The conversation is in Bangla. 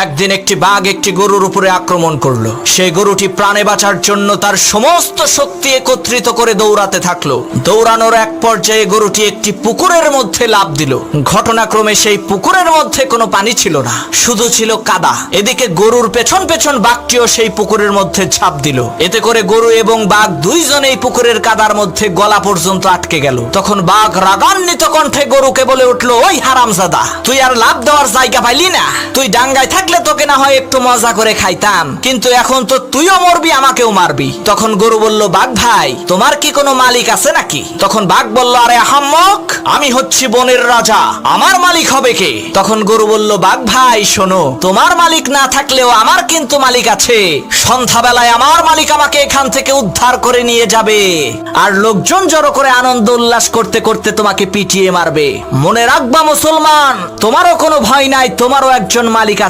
একদিন একটি বাঘ একটি গরুর উপরে আক্রমণ করলো। সেই গরুটি প্রাণে বাঁচার জন্য তার সমস্ত শক্তি একত্রিত করে দৌড়াতে থাকলো। দৌড়ানোর এক পর্যায়ে গরুটি একটি পুকুরের মধ্যে লাফ দিল। ঘটনাক্রমে সেই পুকুরের মধ্যে কোনো পানি ছিল না, শুধু ছিল কাদা। এদিকে গরুর পেছন পেছন বাঘটিও সেই পুকুরের মধ্যে ঝাঁপ দিল। এতে করে গরু এবং বাঘ দুইজনেই পুকুরের কাদার মধ্যে গলা পর্যন্ত আটকে গেল। তখন বাঘ রাগান্বিত কণ্ঠে গরুকে বলে উঠলো, ওই হারামজাদা, তুই আর লাফ দেওয়ার জায়গা পাইলি না? তুই ডাঙ্গায় থাকলে তোকে না হয় একটু মজা করে খাইতাম, কিন্তু এখন তো তুইও মরবি, আমাকেও মারবি। তখন গরু বলল, বাঘ ভাই, তোমার কি কোনো মালিক আছে নাকি? তখন বাঘ বলল, আরে আহাম্মক, আমি হচ্ছি বনের রাজা, আমার মালিক হবে কে? তখন গরু বলল, বাঘ ভাই শোনো, তোমার মালিক না থাকলেও আমার কিন্তু মালিক আছে। সন্ধ্যাবেলায় আমার মালিক আমাকে এখান থেকে উদ্ধার করে নিয়ে যাবে, আর লোকজন জড়ো করে আনন্দ উল্লাস করতে করতে তোমাকে পিটিয়ে মারবে। মনে রাখবা মুসলমান, তোমারও কোনো ভয় নাই, তোমারও একজন মালিক আছে।